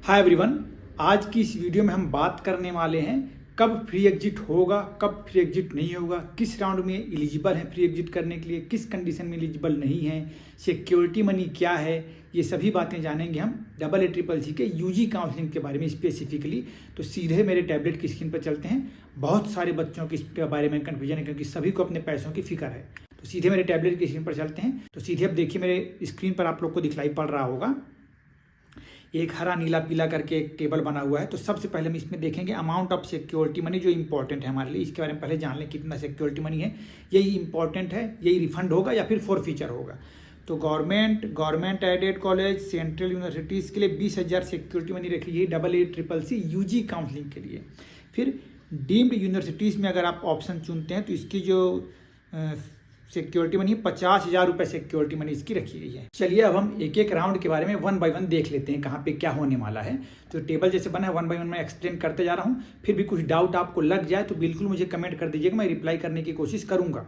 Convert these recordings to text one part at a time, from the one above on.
Hi everyone, आज की इस वीडियो में हम बात करने वाले हैं कब फ्री एग्जिट होगा, कब फ्री एग्जिट नहीं होगा, किस राउंड में एलिजिबल है फ्री एग्जिट करने के लिए, किस कंडीशन में एलिजिबल नहीं है, सिक्योरिटी मनी क्या है। ये सभी बातें जानेंगे हम AACCC के यूजी काउंसलिंग के बारे में स्पेसिफिकली। तो सीधे मेरे टैबलेट की स्क्रीन पर चलते हैं। बहुत सारे बच्चों के इसके बारे में कन्फ्यूजन है क्योंकि सभी को अपने पैसों की फिक्र है। तो सीधे मेरे टैबलेट की स्क्रीन पर चलते हैं। तो सीधे अब देखिए, मेरे स्क्रीन पर आप लोग को दिखलाई पड़ रहा होगा एक हरा नीला पीला करके एक टेबल बना हुआ है। तो सबसे पहले हम इसमें देखेंगे अमाउंट ऑफ सिक्योरिटी मनी, जो इंपॉर्टेंट है हमारे लिए। इसके बारे में पहले जान लें कितना सिक्योरिटी मनी है, यही इंपॉर्टेंट है। यही रिफंड होगा या फिर फॉरफीचर होगा। तो government aided college, central universities के लिए 20,000 सिक्योरिटी मनी रखी है AACCC यूजी काउंसलिंग के लिए। फिर डीम्ड यूनिवर्सिटीज़ में अगर आप ऑप्शन चुनते हैं तो इसकी जो सिक्योरिटी मनी 50,000 रुपये सिक्योरिटी मनी इसकी रखी गई है। चलिए अब हम एक एक राउंड के बारे में 1 बाय 1 देख लेते हैं कहाँ पे क्या होने वाला है। तो टेबल जैसे बना है 1 बाय 1 मैं एक्सप्लेन करते जा रहा हूँ। फिर भी कुछ डाउट आपको लग जाए तो बिल्कुल मुझे कमेंट कर दीजिएगा, मैं रिप्लाई करने की कोशिश करूँगा।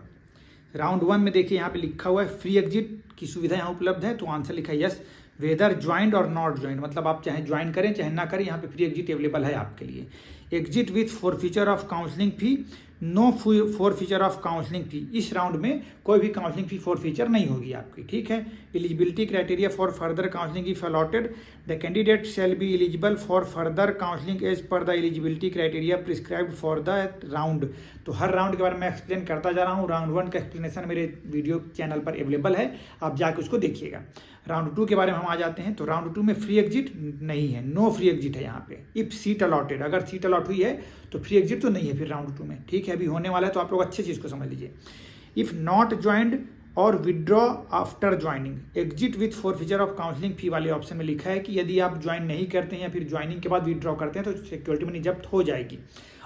राउंड 1 में देखिए यहाँ पे लिखा हुआ है फ्री एग्जिट की सुविधा यहाँ उपलब्ध है। तो आंसर लिखा है यस, वेदर ज्वाइंट और नॉट ज्वाइंट, मतलब आप चाहे ज्वाइन करें चाहे ना करें, यहाँ पे फ्री एग्जिट अवेलेबल है आपके लिए। Exit with forfeiture of counselling fee, no forfeiture of counselling fee. इस राउंड में कोई भी काउंसलिंग फी फॉरफीचर नहीं होगी आपकी, ठीक है। Eligibility criteria for further counselling if allotted, the candidate shall be eligible for further counselling as per the eligibility criteria prescribed for the round. तो हर राउंड के बारे में एक्सप्लेन करता जा रहा हूँ। राउंड 1 का एक्सप्लेनेशन मेरे वीडियो चैनल पर अवेलेबल है, आप जाके उसको देखिएगा। राउंड 2 के बारे में हम आ जाते हैं। तो राउंड 2 में फ्री एग्जिट नहीं है, नो फ्री एग्जिट है यहाँ पे। इफ सीट अलॉटेड, अगर सीट अलॉट हुई है तो फ्री एग्जिट तो नहीं है फिर राउंड 2 में, ठीक है। अभी होने वाला है तो आप लोग अच्छे चीज़ को समझ लीजिए। इफ नॉट ज्वाइंड और withdraw after joining, exit with forfeiture of counselling fee वाले ऑप्शन में लिखा है कि यदि आप ज्वाइन नहीं करते हैं या फिर ज्वाइनिंग के बाद विदड्रॉ करते हैं तो सिक्योरिटी मनी जब्त हो जाएगी।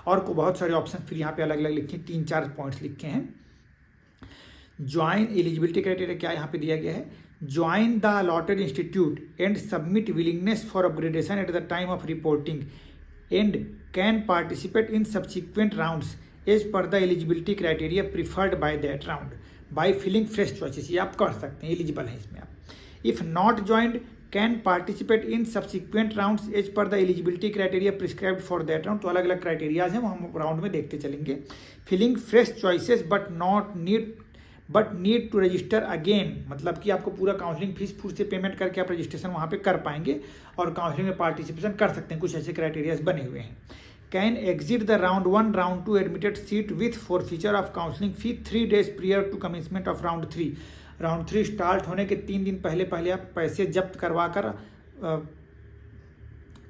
और को बहुत सारे ऑप्शन फिर यहाँ पे अलग अलग लिखे, 3-4 पॉइंट्स लिखे हैं। ज्वाइन एलिजिबिलिटी क्राइटेरिया क्या यहाँ पे दिया गया है, join the allotted institute and submit willingness for upgradation at the time of reporting and can participate in subsequent rounds as per the eligibility criteria preferred by that round by filling fresh choices. ये आप कर सकते हैं, eligible है इसमें आप। If not joined can participate in subsequent rounds as per the eligibility criteria prescribed for that round. तो अलग अलग क्राइटेरियाज हैं, वो हम राउंड में देखते चलेंगे। Filling fresh choices but need to register again, मतलब कि आपको पूरा काउंसलिंग फीस फिर से पेमेंट करके आप रजिस्ट्रेशन वहाँ पे कर पाएंगे और काउंसलिंग में पार्टिसिपेशन कर सकते हैं। कुछ ऐसे क्राइटेरियाज बने हुए हैं। Can exit the round 1 round 2 admitted seat with forfeiture of counselling fee 3 days prior to commencement of round 3। Round 3 start होने के 3 दिन पहले आप पैसे जब्त करवा कर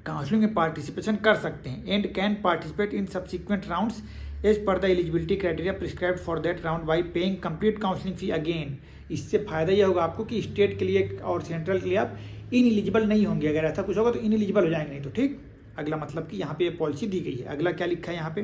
काउंसलिंग में पार्टिसिपेशन कर सकते हैं। And can participate in subsequent rounds as per the eligibility criteria prescribed for that round by paying complete counselling fee again. इससे फायदा यह होगा आपको कि स्टेट के लिए और सेंट्रल के लिए आप इनएलिजिबल नहीं होंगे। अगर ऐसा कुछ होगा तो इनएलिजिबल हो जाएंगे नहीं तो, ठीक। अगला मतलब कि यहाँ पे पॉलिसी दी गई है। अगला क्या लिखा है यहाँ पे,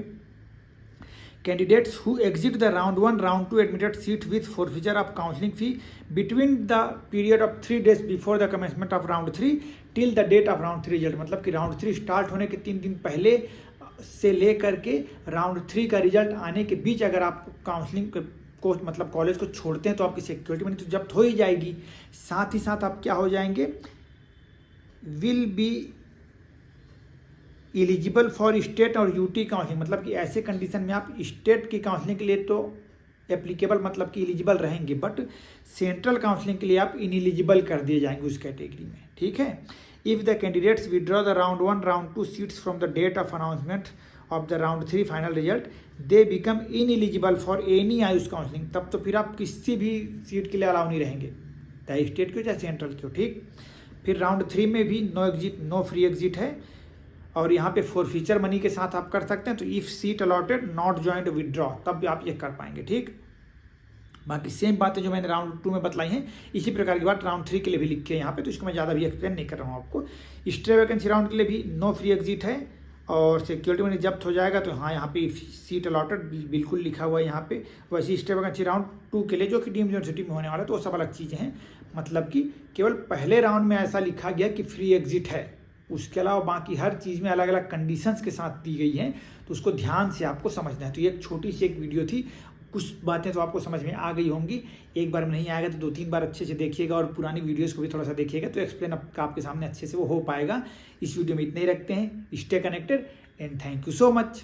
candidates who exit the round 1 round 2 admitted seat with forfeiture of counselling fee between the period of 3 days before the commencement of round 3 till the date of round 3 result. मतलब कि राउंड 3 स्टार्ट होने के 3 दिन पहले से ले करके round 3 का रिजल्ट आने के बीच अगर आप काउंसलिंग को मतलब कॉलेज को छोड़ते हैं तो आपकी सिक्योरिटी मनी तो जब्त हो ही जाएगी। साथ ही साथ आप क्या हो जाएंगे, will be eligible for state और यूटी काउंसलिंग, मतलब कि ऐसे कंडीशन में आप स्टेट की काउंसलिंग के लिए तो एप्लीकेबल मतलब कि एलिजिबल रहेंगे, बट सेंट्रल काउंसलिंग के लिए आप इनएलिजिबल कर दिए जाएंगे उस कैटेगरी में, ठीक है। If the candidates withdraw the round 1 round 2 seats from the date of announcement of the round 3 final result they become ineligible for any AYUSH counselling. तब तो फिर आप किसी भी सीट के लिए अलाउ नहीं रहेंगे, चाहे स्टेट के हो चाहे सेंट्रल के हो, ठीक। फिर राउंड 3 में भी नो फ्री एग्जिट है और यहाँ पे फॉरफीचर मनी के साथ आप कर सकते हैं। तो if seat allotted not joint withdraw, तब भी आप ये कर पाएंगे, ठीक। बाकी सेम बातें जो मैंने राउंड 2 में बतलाई हैं इसी प्रकार की बात राउंड 3 के लिए भी लिखी है यहाँ पे, तो इसको मैं ज़्यादा भी एक्सप्लेन नहीं कर रहा हूँ आपको। स्ट्रे वैकेंसी राउंड के लिए भी नो फ्री एग्जिट है और सिक्योरिटी मनी जब्त हो जाएगा। तो हाँ, यहाँ पे सीट अलॉटेड बिल्कुल लिखा हुआ है यहाँ पे। वैसे स्ट्रे वैकेंसी राउंड 2 के लिए जो कि डीम्ड यूनिवर्सिटी में होने वाला है तो वो सब अलग चीज़ें हैं। मतलब कि केवल पहले राउंड में ऐसा लिखा गया कि फ्री एग्जिट है, उसके अलावा बाकी हर चीज़ में अलग अलग कंडीशंस के साथ दी गई हैं, तो उसको ध्यान से आपको समझना है। तो ये एक छोटी सी एक वीडियो थी, कुछ बातें तो आपको समझ में आ गई होंगी। एक बार में नहीं आएगा तो 2-3 बार अच्छे से देखिएगा और पुरानी वीडियोस को भी थोड़ा सा देखिएगा, तो एक्सप्लेन आपके सामने अच्छे से वो हो पाएगा। इस वीडियो में इतना ही रखते हैं। Stay connected and thank you so much.